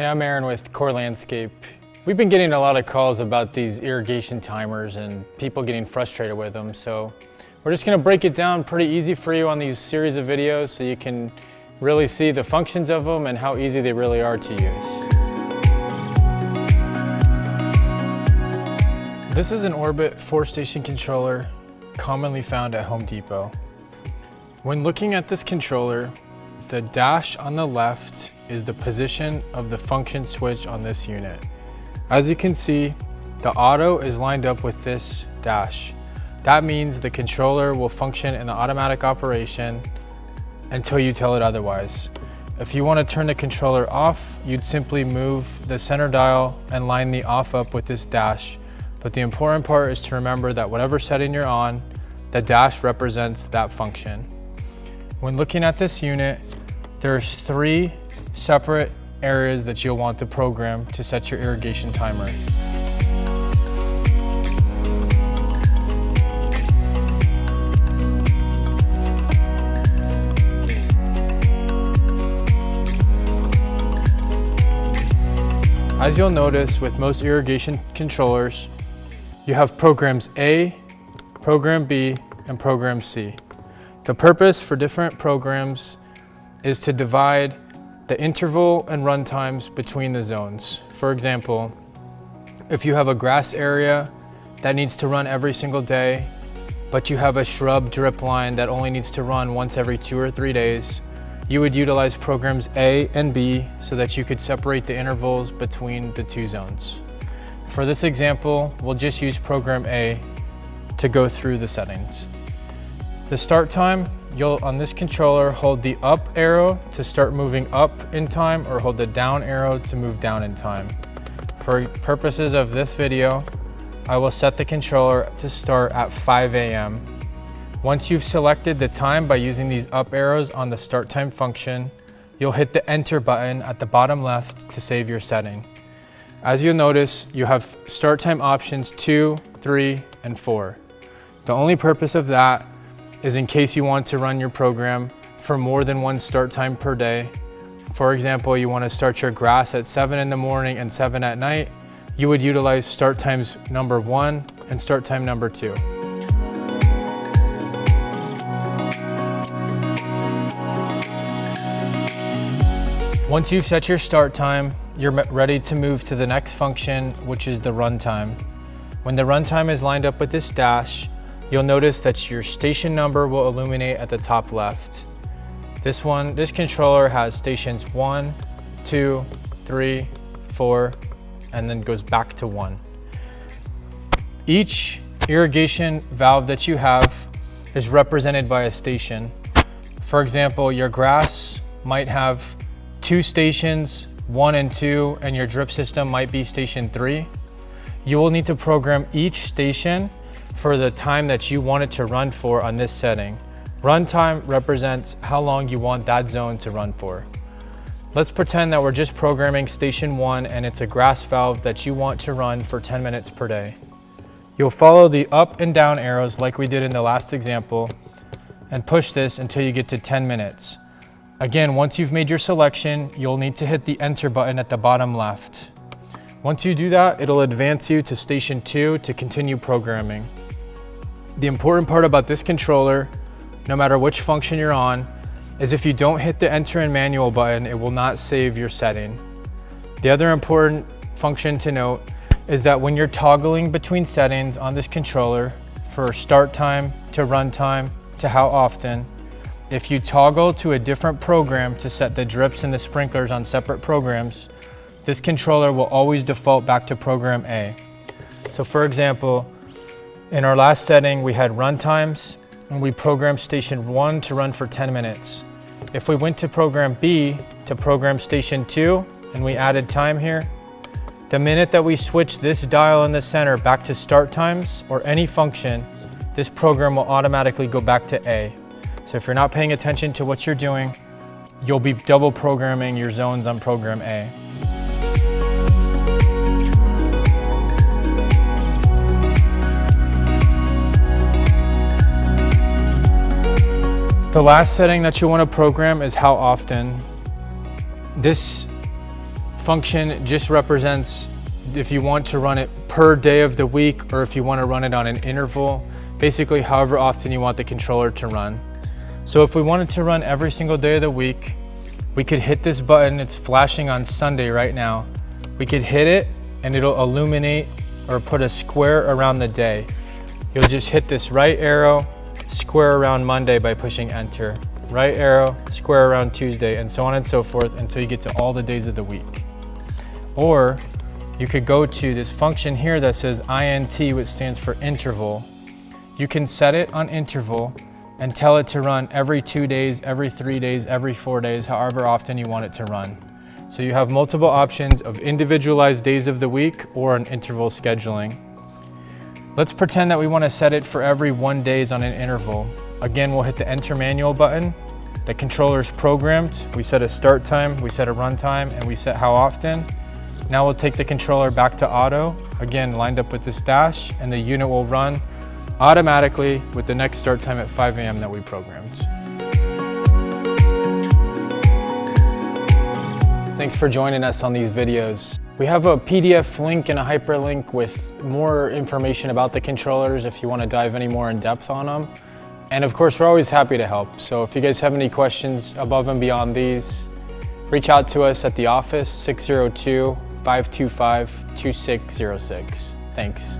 I'm Aaron with Core Landscape. We've been getting a lot of calls about these irrigation timers and people getting frustrated with them, so we're just going to break it down pretty easy for you on these series of videos so you can really see the functions of them and how easy they really are to use. This is an Orbit 4-station controller commonly found at Home Depot. When looking at this controller, the dash on the left is the position of the function switch on this unit. As you can see, the auto is lined up with this dash. That means the controller will function in the automatic operation until you tell it otherwise. If you want to turn the controller off, you'd simply move the center dial and line the off up with this dash. But the important part is to remember that whatever setting you're on, the dash represents that function. When looking at this unit, there's 3 separate areas that you'll want to program to set your irrigation timer. As you'll notice with most irrigation controllers, you have programs A, program B, and program C. The purpose for different programs is to divide the interval and run times between the zones. For example, if you have a grass area that needs to run every single day, but you have a shrub drip line that only needs to run once every 2 or 3 days, you would utilize programs A and B so that you could separate the intervals between the 2 zones. For this example, we'll just use program A to go through the settings. The start time, you'll on this controller hold the up arrow to start moving up in time or hold the down arrow to move down in time. For purposes of this video, I will set the controller to start at 5 a.m. Once you've selected the time by using these up arrows on the start time function, you'll hit the enter button at the bottom left to save your setting. As you'll notice, you have start time options 2, 3, and 4. The only purpose of that is in case you want to run your program for more than 1 start time per day. For example, you want to start your grass at 7 in the morning and 7 at night, you would utilize start times number 1 and start time number 2. Once you've set your start time, you're ready to move to the next function, which is the run time. When the run time is lined up with this dash, you'll notice that your station number will illuminate at the top left. This controller has stations 1, 2, 3, 4, and then goes back to 1. Each irrigation valve that you have is represented by a station. For example, your grass might have 2 stations, 1 and 2, and your drip system might be station 3. You will need to program each station for the time that you want it to run for on this setting. Run time represents how long you want that zone to run for. Let's pretend that we're just programming station 1 and it's a grass valve that you want to run for 10 minutes per day. You'll follow the up and down arrows like we did in the last example and push this until you get to 10 minutes. Again, once you've made your selection, you'll need to hit the enter button at the bottom left. Once you do that, it'll advance you to station 2 to continue programming. The important part about this controller, no matter which function you're on, is if you don't hit the enter and manual button, it will not save your setting. The other important function to note is that when you're toggling between settings on this controller for start time to run time to how often, if you toggle to a different program to set the drips and the sprinklers on separate programs, this controller will always default back to program A. So for example, in our last setting, we had run times and we programmed station 1 to run for 10 minutes. If we went to program B to program station 2 and we added time here, the minute that we switch this dial in the center back to start times or any function, this program will automatically go back to A. So if you're not paying attention to what you're doing, you'll be double programming your zones on program A. The last setting that you want to program is how often. This Function just represents if you want to run it per day of the week or if you want to run it on an interval, basically however often you want the controller to run. So if we wanted to run every single day of the week, we could hit this button. It's flashing on Sunday right now. We could hit it and it'll illuminate or put a square around the day. You'll just hit this right arrow, square around Monday by pushing enter. Right arrow, square around Tuesday, and so on and so forth until you get to all the days of the week. Or you could go to this function here that says INT, which stands for interval. You can set it on interval and tell it to run every 2 days, every 3 days, every 4 days, however often you want it to run. So you have multiple options of individualized days of the week or an interval scheduling. Let's pretend that we want to set it for every 1 days on an interval. Again, we'll hit the enter manual button. The controller's programmed. We set a start time, we set a run time, and we set how often. Now we'll take the controller back to auto, again lined up with this dash, and the unit will run automatically with the next start time at 5 a.m. that we programmed. Thanks for joining us on these videos. We have a PDF link and a hyperlink with more information about the controllers if you want to dive any more in depth on them. And of course, we're always happy to help. So if you guys have any questions above and beyond these, reach out to us at the office, 602-525-2606. Thanks.